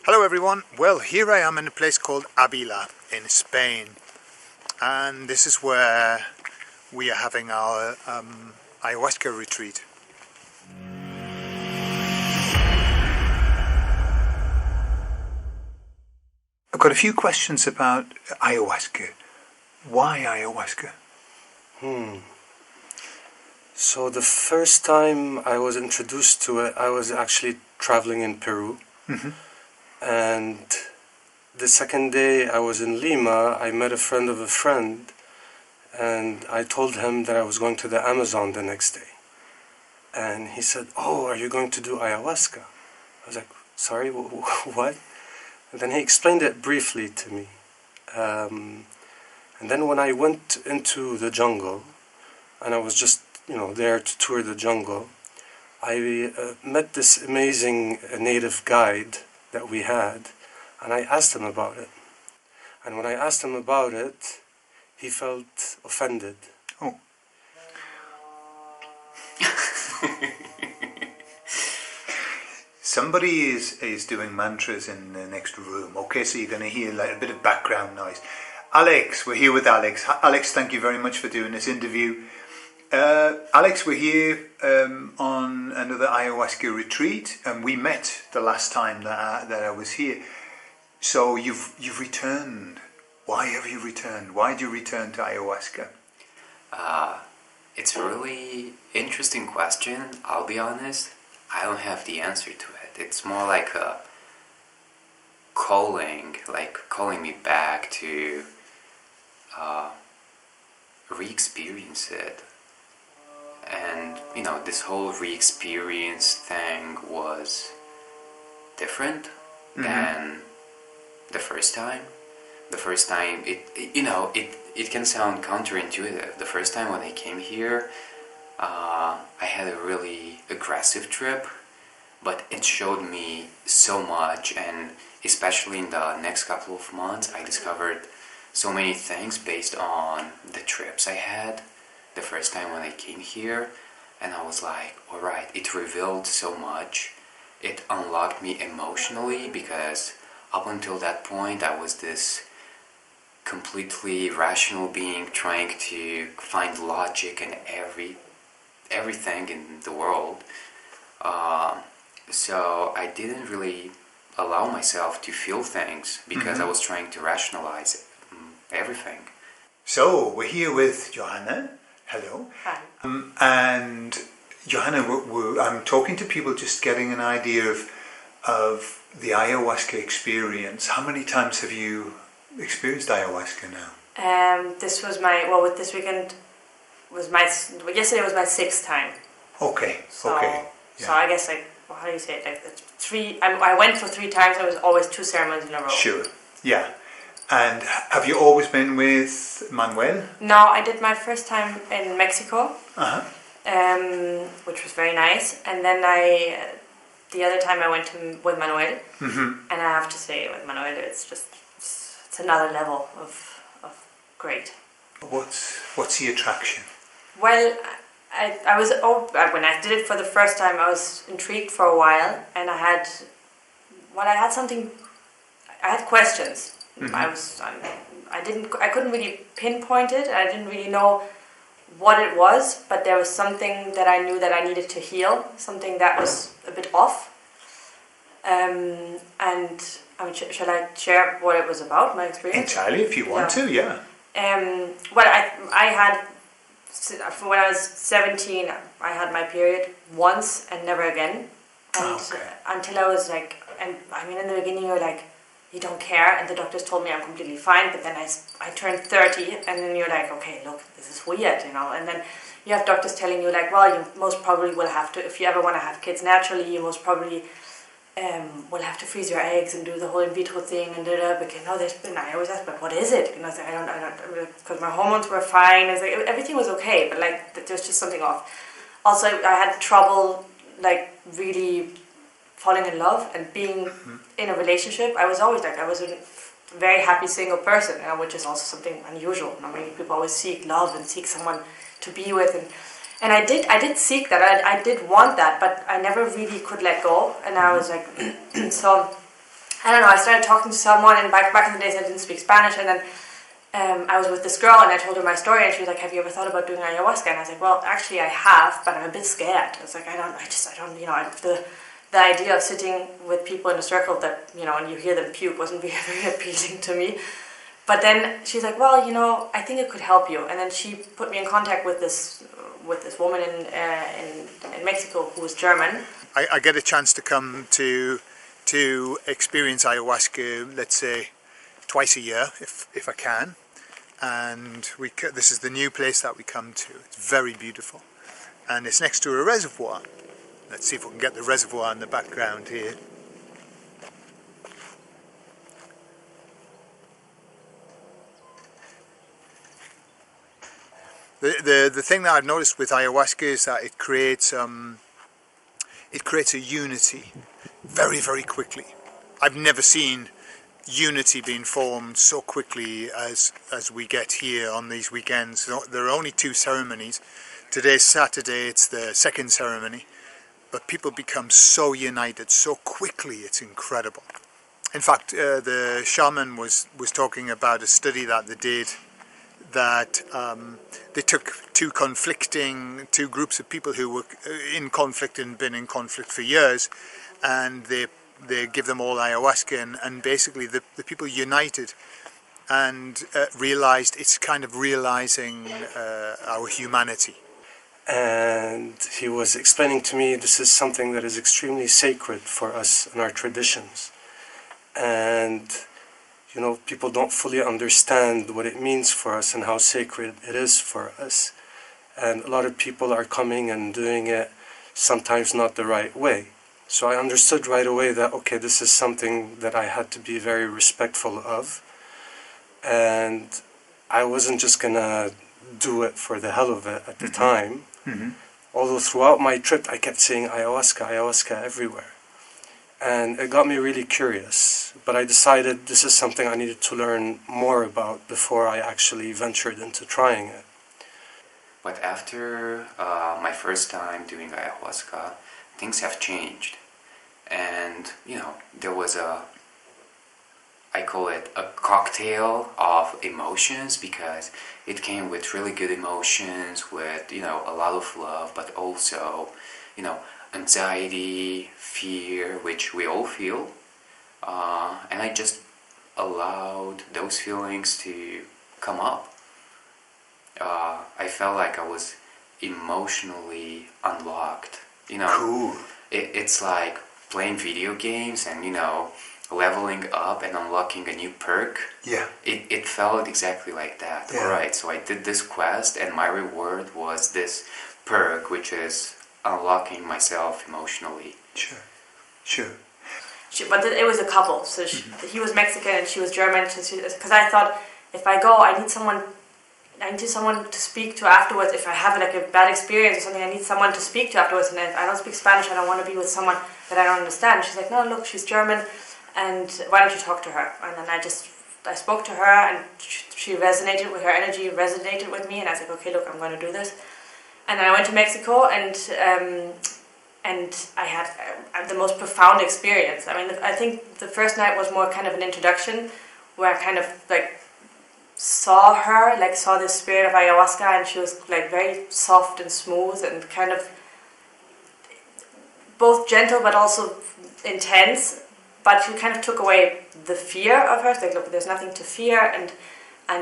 Hello everyone. Well, here I am in a place called Avila in Spain, and this is where we are having our ayahuasca retreat. I've got a few questions about ayahuasca. Why ayahuasca? So the first time I was introduced to it, I was actually traveling in Peru. And the second day I was in Lima, I met a friend of a friend, and I told him that I was going to the Amazon the next day. And he said, "Oh, are you going to do ayahuasca?" I was like, "Sorry, what?" And then he explained it briefly to me. And then when I went into the jungle, and I was just, there to tour the jungle, I met this amazing native guide that we had, and I asked him about it. And when I asked him about it, he felt offended. Oh. Somebody is doing mantras in the next room. Okay, so you're going to hear like a bit of background noise. Alex, we're here with Alex. Alex, thank you very much for doing this interview. Alex, we're here on another ayahuasca retreat, and we met the last time that I was here. So you've returned. Why have you returned? Why did you return to ayahuasca? It's a really interesting question. I'll be honest, I don't have the answer to it. It's more like a calling me back to re-experience it. And, this whole re-experience thing was different than the first time. The first time, it can sound counterintuitive. The first time when I came here, I had a really aggressive trip, but it showed me so much, and especially in the next couple of months, I discovered so many things based on the trips I had the first time when I came here, and I was like, alright, it revealed so much. It unlocked me emotionally, because up until that point I was this completely rational being trying to find logic in everything in the world. So I didn't really allow myself to feel things because I was trying to rationalize everything. So we're here with Johanna. Hello. Hi. And Johanna, I'm talking to people, just getting an idea of the ayahuasca experience. How many times have you experienced ayahuasca now? This was this weekend yesterday was my 6th time. Okay. So, okay. So I guess how do you say it? It's 3. I went for 3 times. It was always 2 ceremonies in a row. Sure. Yeah. And have you always been with Manuel? No, I did my first time in Mexico, which was very nice. And then the other time I went with Manuel, and I have to say with Manuel, it's another level of great. What's the attraction? Well, I was when I did it for the first time, I was intrigued for a while, and I had questions. I couldn't really pinpoint it. I didn't really know what it was, but there was something that I knew that I needed to heal, something that was a bit off. And shall I share what it was about, my experience? Entirely, if you want to, yeah. Well, I had, when I was 17, I had my period once and never again. And until I was like, and I mean, in the beginning you're like, you don't care, and the doctors told me I'm completely fine, but then I turned 30, and then you're like, okay, look, this is weird, and then you have doctors telling you like, well, you most probably will have to, if you ever want to have kids naturally, you most probably will have to freeze your eggs and do the whole in vitro thing, and because I always ask, but what is it? And I was like, I don't, because my hormones were fine. I was like, everything was okay, but like there's just something off. Also, I had trouble like really falling in love and being in a relationship. I was always like, I was a very happy single person, which is also something unusual. I mean, people always seek love and seek someone to be with, and I did seek that. I did want that, but I never really could let go. And I was like, so I don't know, I started talking to someone, and back in the days I didn't speak Spanish, and then I was with this girl, and I told her my story, and she was like, have you ever thought about doing ayahuasca? And I was like, well, actually I have, but I'm a bit scared. I was like, I don't, the idea of sitting with people in a circle that, and you hear them puke wasn't very, very appealing to me. But then she's like, well, I think it could help you. And then she put me in contact with this woman in Mexico who was German. I get a chance to come to experience ayahuasca, let's say, twice a year, if I can. And this is the new place that we come to. It's very beautiful. And it's next to a reservoir. Let's see if we can get the reservoir in the background here. The thing that I've noticed with ayahuasca is that it creates a unity very, very quickly. I've never seen unity being formed so quickly as we get here on these weekends. There are only 2 ceremonies. Today's Saturday, it's the second ceremony, but people become so united so quickly, it's incredible. In fact, the shaman was talking about a study that they did, that they took two groups of people who were in conflict and been in conflict for years, and they give them all ayahuasca, and basically the people united and realized it's kind of realizing our humanity. And he was explaining to me this is something that is extremely sacred for us and our traditions. And people don't fully understand what it means for us and how sacred it is for us. And a lot of people are coming and doing it sometimes not the right way. So I understood right away that, okay, this is something that I had to be very respectful of. And I wasn't just gonna do it for the hell of it at the time. Mm-hmm. Although throughout my trip I kept saying ayahuasca everywhere. And it got me really curious, but I decided this is something I needed to learn more about before I actually ventured into trying it. But after my first time doing ayahuasca, things have changed. And, there was I call it a cocktail of emotions, because it came with really good emotions, with, a lot of love, but also, anxiety, fear, which we all feel, and I just allowed those feelings to come up. I felt like I was emotionally unlocked. Cool. It's like playing video games and leveling up and unlocking a new perk. Yeah. It felt exactly like that. Yeah. Alright, so I did this quest, and my reward was this perk, which is unlocking myself emotionally. Sure. But it was a couple. So he was Mexican and she was German. Because I thought, if I go, I need someone to speak to afterwards. If I have like a bad experience or something, I need someone to speak to afterwards. And if I don't speak Spanish, I don't want to be with someone that I don't understand. She's like, no, look, she's German, and why don't you talk to her? And then I spoke to her, and she resonated with her energy, resonated with me, and I was like, okay, look, I'm going to do this. And then I went to Mexico, and I had the most profound experience. I mean, I think the first night was more kind of an introduction, where I kind of like saw the spirit of ayahuasca, and she was like very soft and smooth and kind of both gentle but also intense. But she kind of took away the fear of her. It's like, look, there's nothing to fear, and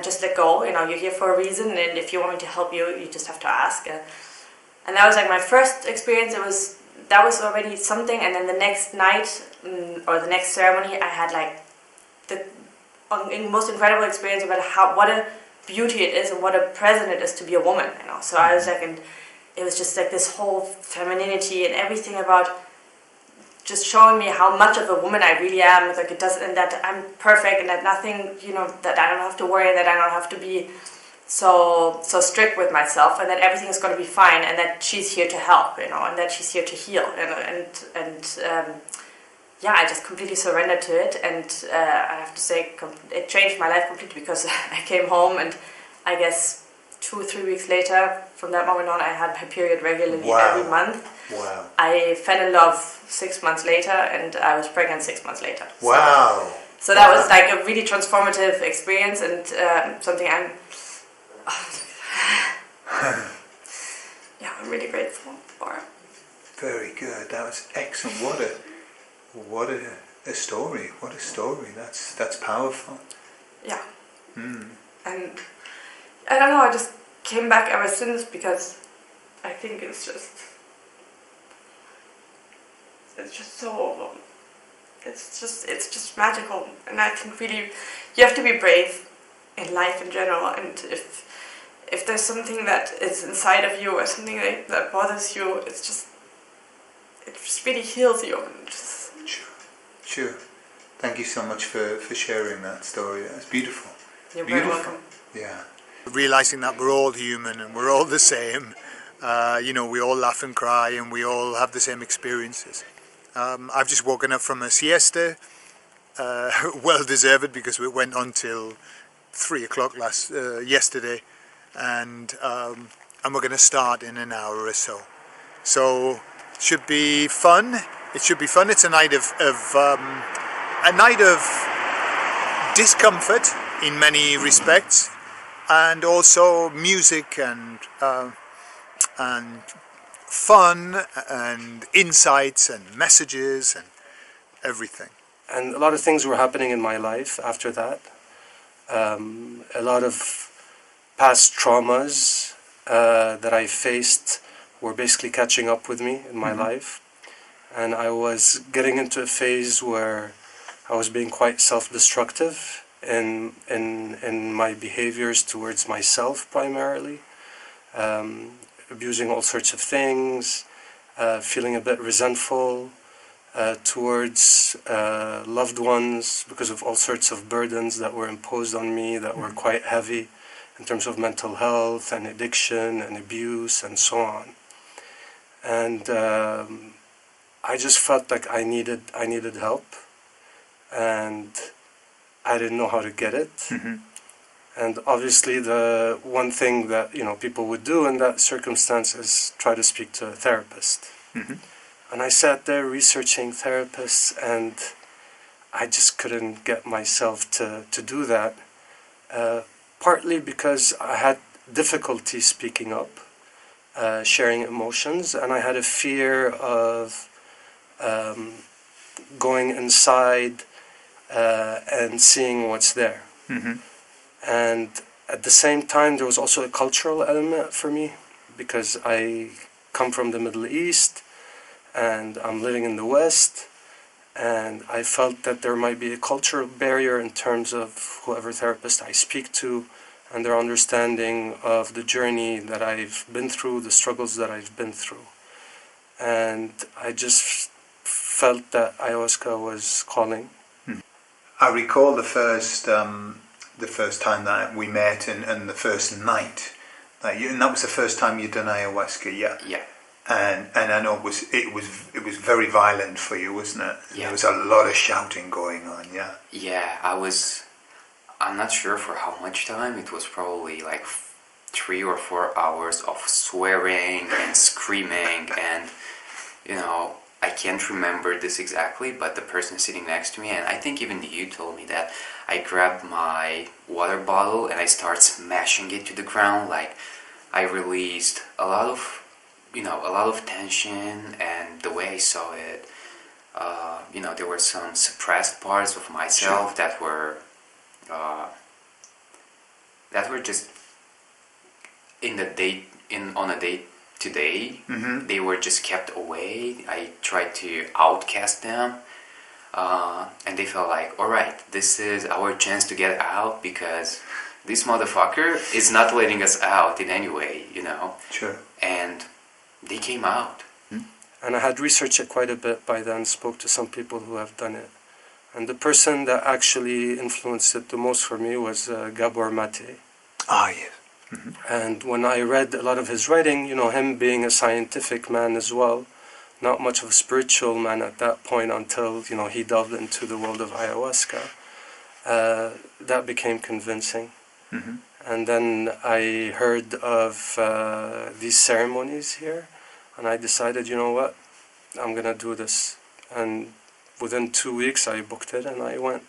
just let go. You're here for a reason, and if you want me to help you, you just have to ask. And that was like my first experience. That was already something. And then the next night, or the next ceremony, I had like the most incredible experience about what a beauty it is and what a present it is to be a woman. So I was like, and it was just like this whole femininity and everything about just showing me how much of a woman I really am. Like it does, and that I'm perfect, and that nothing, that I don't have to worry, that I don't have to be so strict with myself, and that everything is going to be fine, and that she's here to help, and that she's here to heal, I just completely surrendered to it, and I have to say it changed my life completely, because I came home and I guess 2 or 3 weeks later, from that moment on, I had my period regularly Wow. every month. Wow. I fell in love 6 months later, and I was pregnant 6 months later. Wow. So that was like a really transformative experience, and something I'm I'm really grateful for. Very good. That was excellent. What a story. What a story. That's powerful. Yeah. And I don't know, I just came back ever since, because I think it's just so, it's just magical. And I think really you have to be brave in life in general, and if there's something that is inside of you or something that bothers you, it just really heals you. And just Sure. Thank you so much for sharing that story. That's beautiful. You're very Beautiful. welcome. Yeah. Realizing that we're all human and we're all the same. We all laugh and cry and we all have the same experiences. I've just woken up from a siesta, well deserved, because we went on till 3 o'clock yesterday, and we're going to start in an hour or so. So it should be fun. It's a night of discomfort in many respects, and also music and fun and insights and messages and everything. And a lot of things were happening in my life after that. A lot of past traumas that I faced were basically catching up with me in my life. And I was getting into a phase where I was being quite self-destructive in my behaviors towards myself primarily. Abusing all sorts of things, feeling a bit resentful towards loved ones because of all sorts of burdens that were imposed on me that were quite heavy in terms of mental health and addiction and abuse and so on. And I just felt like I needed help, and I didn't know how to get it. And obviously the one thing that people would do in that circumstance is try to speak to a therapist. And I sat there researching therapists, and I just couldn't get myself to do that, partly because I had difficulty speaking up, sharing emotions, and I had a fear of going inside and seeing what's there. And at the same time, there was also a cultural element for me, because I come from the Middle East and I'm living in the West, and I felt that there might be a cultural barrier in terms of whoever therapist I speak to and their understanding of the journey that I've been through, the struggles that I've been through. And I just felt that ayahuasca was calling. I recall the first time that we met and the first night, and that was the first time you'd done ayahuasca, yeah. Yeah. And I know it was very violent for you, wasn't it? Yeah. There was a lot of shouting going on, yeah. Yeah, I'm not sure for how much time. It was probably like 3 or 4 hours of swearing and screaming, and I can't remember this exactly, but the person sitting next to me, and I think even you told me that, I grabbed my water bottle and I started smashing it to the ground. Like, I released a lot of tension, and the way I saw it, there were some suppressed parts of myself that were just on a day to day. They were just kept away. I tried to outcast them, and they felt like, all right, this is our chance to get out, because this motherfucker is not letting us out in any way, Sure. And they came out. And I had researched it quite a bit by then, spoke to some people who have done it. And the person that actually influenced it the most for me was Gabor Mate. Ah, yes. And when I read a lot of his writing, him being a scientific man as well, not much of a spiritual man at that point until, he delved into the world of ayahuasca, that became convincing. And then I heard of these ceremonies here, and I decided, you know what, I'm gonna do this. And within 2 weeks I booked it and I went.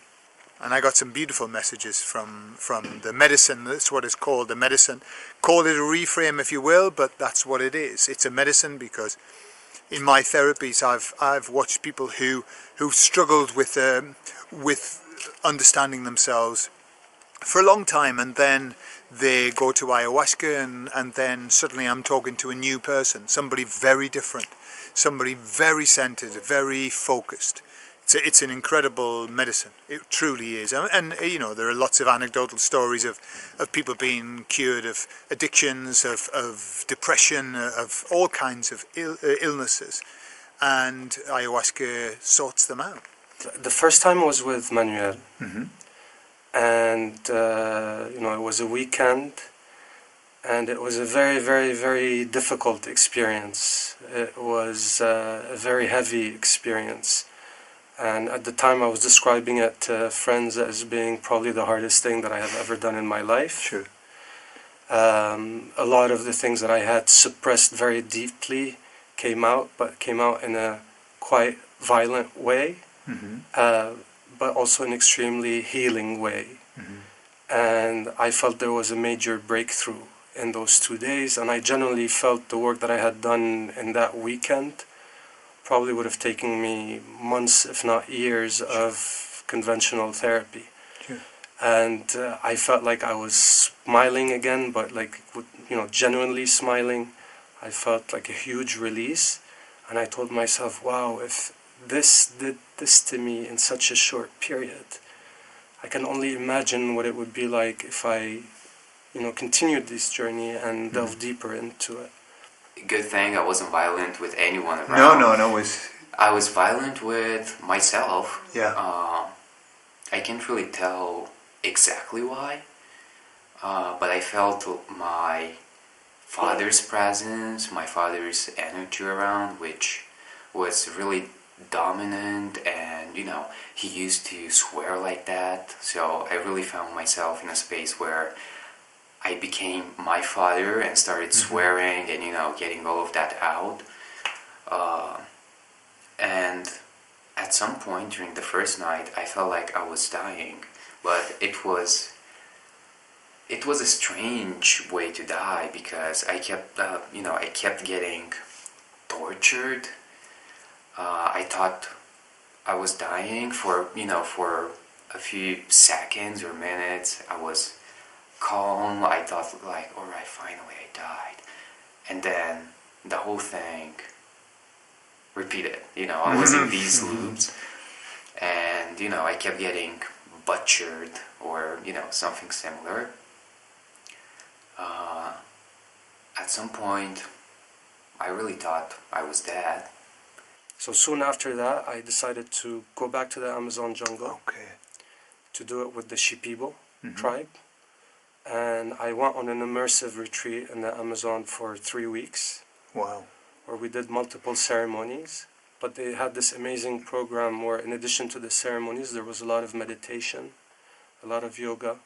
And I got some beautiful messages from the medicine. That's what it's called, the medicine. Call it a reframe if you will, but that's what it is. It's a medicine, because in my therapies I've watched people who've struggled with understanding themselves for a long time, and then they go to ayahuasca, and then suddenly I'm talking to a new person, somebody very different, somebody very centered, very focused. It's an incredible medicine. It truly is. And you know, there are lots of anecdotal stories of people being cured of addictions, of depression, of all kinds of illnesses, and ayahuasca sorts them out. The first time was with Manuel, and you know, it was a weekend, and it was a very, very, very difficult experience. It was a very heavy experience. And at the time I was describing it to friends as being probably the hardest thing that I have ever done in my life. Sure. A lot of the things that I had suppressed very deeply came out, but came out in a quite violent way, but also an extremely healing way. And I felt there was a major breakthrough in those 2 days, and I generally felt the work that I had done in that weekend probably would have taken me months, if not years, of conventional therapy. Sure. And I felt like I was smiling again, but like, you know, genuinely smiling. I felt like a huge release, and I told myself, wow, if this did this to me in such a short period, I can only imagine what it would be like if I, you know, continued this journey and delved deeper into it. Good thing I wasn't violent with anyone around. No. I was violent with myself. Yeah. I can't really tell exactly why, but I felt my father's presence, my father's energy around, which was really dominant, and you know, he used to swear like that. So I really found myself in a space where I became my father and started swearing and, you know, getting all of that out. And at some point during the first night, I felt like I was dying, but it was a strange way to die, because I kept, I kept getting tortured. I thought I was dying for a few seconds or minutes. I was calm. I thought, like, all right, finally I died. And then the whole thing repeated. I was in these loops, and I kept getting butchered or something similar. At some point I really thought I was dead. So soon after that, I decided to go back to the Amazon jungle to do it with the Shipibo tribe. And I went on an immersive retreat in the Amazon for 3 weeks. Wow. Where we did multiple ceremonies. But they had this amazing program where, in addition to the ceremonies, there was a lot of meditation, a lot of yoga.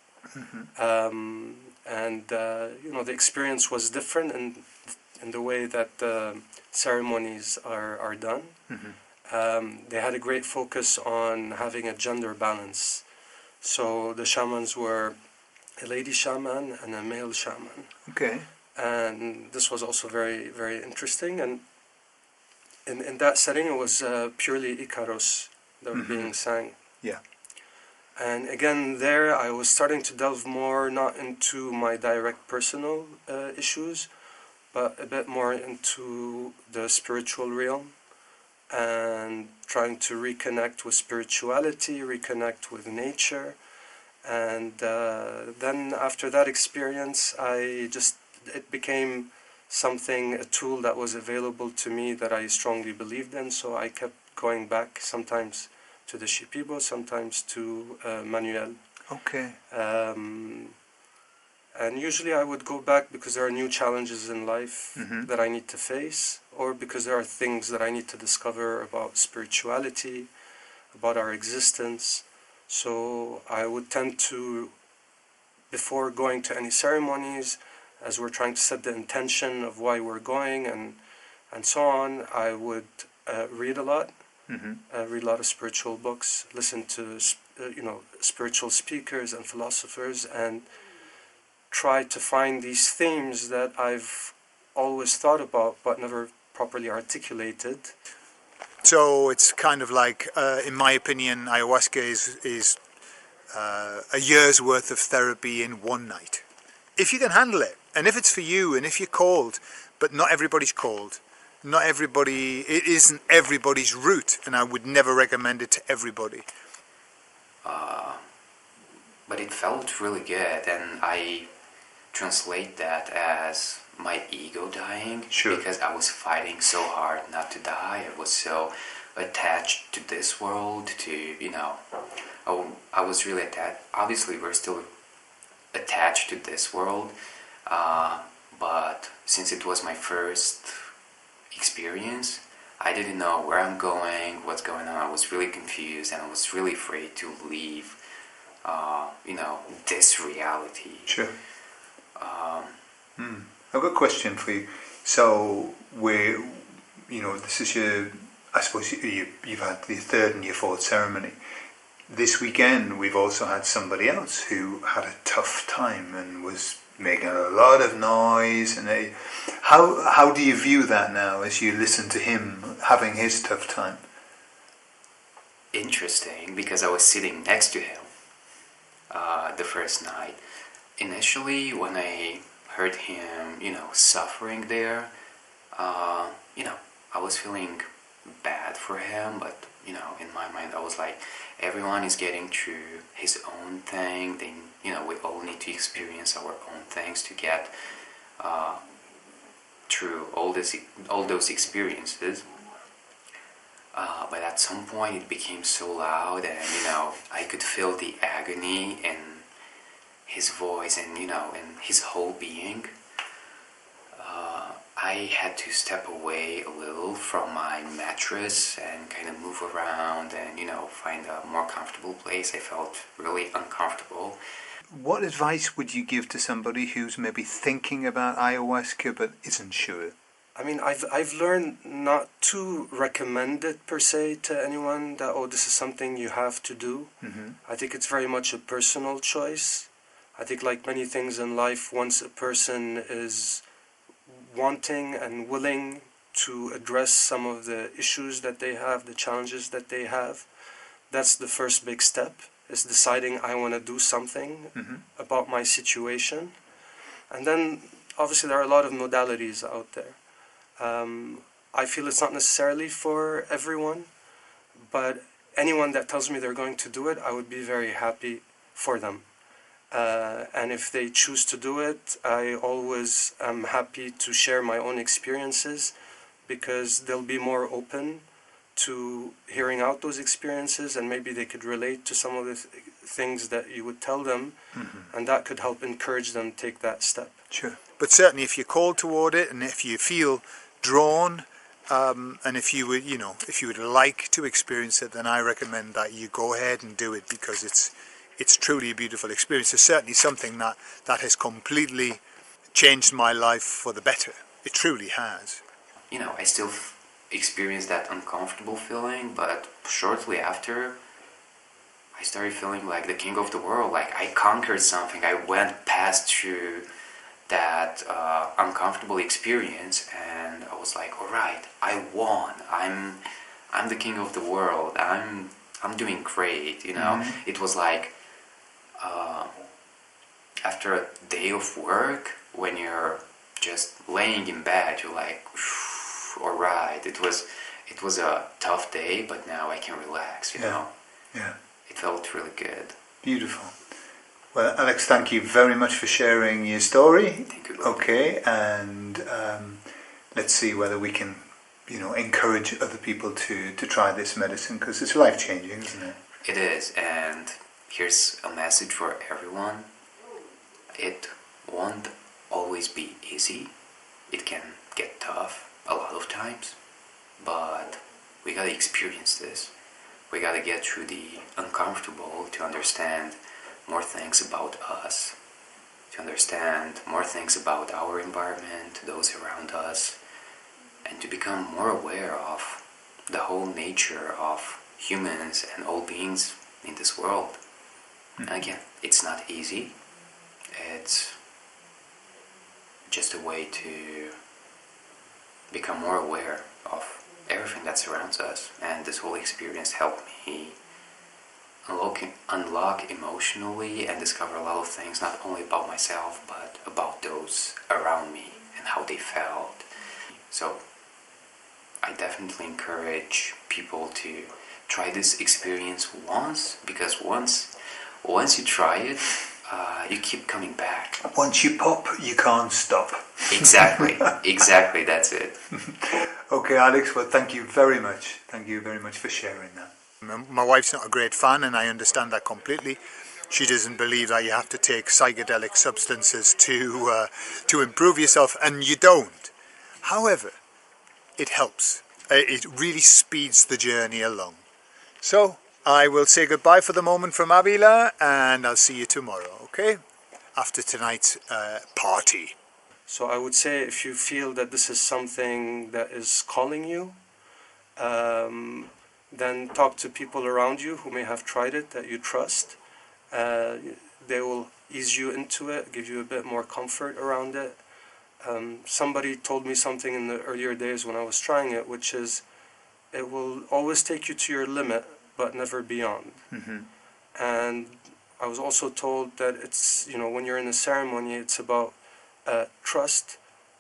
The experience was different in the way that the ceremonies are done. They had a great focus on having a gender balance. So the shamans were a lady shaman and a male shaman. Okay. And this was also very, very interesting. And in that setting, it was purely Icaros that were being sang. Yeah. And again, there I was starting to delve more, not into my direct personal issues, but a bit more into the spiritual realm, and trying to reconnect with spirituality, reconnect with nature. And then after that experience, it became something, a tool that was available to me that I strongly believed in. So I kept going back, sometimes to the Shipibo, sometimes to Manuel. Okay. And usually I would go back because there are new challenges in life that I need to face, or because there are things that I need to discover about spirituality, about our existence. So I would tend to before going to any ceremonies, as we're trying to set the intention of why we're going and so on, I would read a lot, read a lot of spiritual books, listen to spiritual speakers and philosophers, and try to find these themes that I've always thought about but never properly articulated. So it's kind of like, in my opinion, ayahuasca is a year's worth of therapy in one night. If you can handle it, and if it's for you, and if you're called, but not everybody's called. Not everybody, it isn't everybody's route, and I would never recommend it to everybody. But it felt really good, and I translate that as my ego dying. Sure. Because I was fighting so hard not to die. I was so attached to this world, I was really attached. Obviously, we're still attached to this world, but since it was my first experience, I didn't know where I'm going, what's going on. I was really confused, and I was really afraid to leave this reality. Sure. I've got a question for you. So, this is I suppose you've had the third and your fourth ceremony. This weekend, we've also had somebody else who had a tough time and was making a lot of noise. And how do you view that now as you listen to him having his tough time? Interesting, because I was sitting next to him the first night. Initially, when I heard him, suffering there, I was feeling bad for him, but, in my mind, I was like, everyone is getting through his own thing. We all need to experience our own things to get through all those experiences. But at some point it became so loud, and I could feel the agony in his voice and in his whole being. I had to step away a little from my mattress and kind of move around and find a more comfortable place. I felt really uncomfortable. What advice would you give to somebody who's maybe thinking about ayahuasca but isn't sure? I mean, I've learned not to recommend it per se to anyone that, this is something you have to do. I think it's very much a personal choice. I think like many things in life, once a person is wanting and willing to address some of the issues that they have, the challenges that they have, that's the first big step, is deciding I want to do something about my situation. And then obviously there are a lot of modalities out there. I feel it's not necessarily for everyone, but anyone that tells me they're going to do it, I would be very happy for them. And if they choose to do it, I always am happy to share my own experiences, because they'll be more open to hearing out those experiences, and maybe they could relate to some of the things that you would tell them, and that could help encourage them to take that step. Sure. But certainly if you're called toward it, and if you feel drawn, and if you would like to experience it, then I recommend that you go ahead and do it, because it's truly a beautiful experience. It's certainly something that has completely changed my life for the better. It truly has. I still experienced that uncomfortable feeling, but shortly after, I started feeling like the king of the world. Like I conquered something. I went past through that uncomfortable experience, and I was like, all right, I won. I'm the king of the world. I'm doing great. It was like after a day of work, when you're just laying in bed, you're like, all right. It was a tough day, but now I can relax. Yeah. It felt really good. Beautiful. Well, Alex, thank you very much for sharing your story. Thank you. Okay, and let's see whether we can, encourage other people to try this medicine, because it's life-changing, isn't it? It is, and here's a message for everyone. It won't always be easy. It can get tough a lot of times, but we gotta experience this. We gotta get through the uncomfortable to understand more things about us to understand more things about our environment, those around us, and to become more aware of the whole nature of humans and all beings in this world. And again, it's not easy. It's just a way to become more aware of everything that surrounds us. And this whole experience helped me unlock emotionally and discover a lot of things, not only about myself, but about those around me and how they felt. So I definitely encourage people to try this experience once, because once you try it, you keep coming back. Once you pop, you can't stop. Exactly, exactly, that's it. Okay, Alex, well, thank you very much. Thank you very much for sharing that. My wife's not a great fan, and I understand that completely. She doesn't believe that you have to take psychedelic substances to improve yourself, and you don't. However, it helps. It really speeds the journey along. So, I will say goodbye for the moment from Avila, and I'll see you tomorrow, okay? After tonight's party. So I would say if you feel that this is something that is calling you, then talk to people around you who may have tried it that you trust. They will ease you into it, give you a bit more comfort around it. Somebody told me something in the earlier days when I was trying it, which is it will always take you to your limit, but never beyond. And I was also told that it's, when you're in a ceremony, it's about trust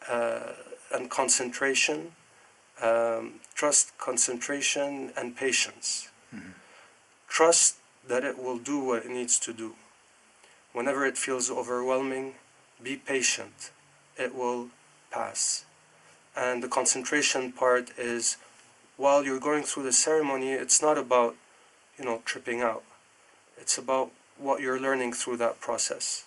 and concentration. Trust, concentration, and patience. Trust that it will do what it needs to do. Whenever it feels overwhelming, be patient. It will pass. And the concentration part is, while you're going through the ceremony, it's not about, tripping out. It's about what you're learning through that process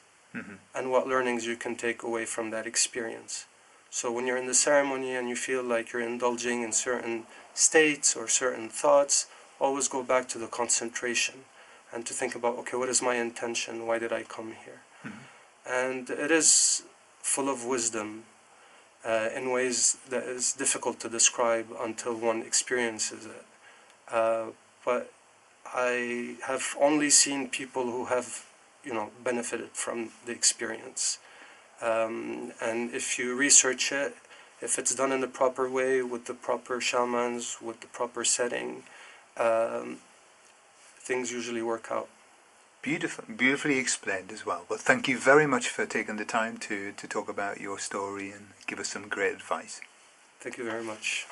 and what learnings you can take away from that experience. So when you're in the ceremony and you feel like you're indulging in certain states or certain thoughts, always go back to the concentration and to think about, okay, what is my intention? Why did I come here? And it is full of wisdom in ways that is difficult to describe until one experiences it. But I have only seen people who have, benefited from the experience. And if you research it, if it's done in the proper way, with the proper shamans, with the proper setting, things usually work out. Beautifully explained as well. Well, thank you very much for taking the time to talk about your story and give us some great advice. Thank you very much.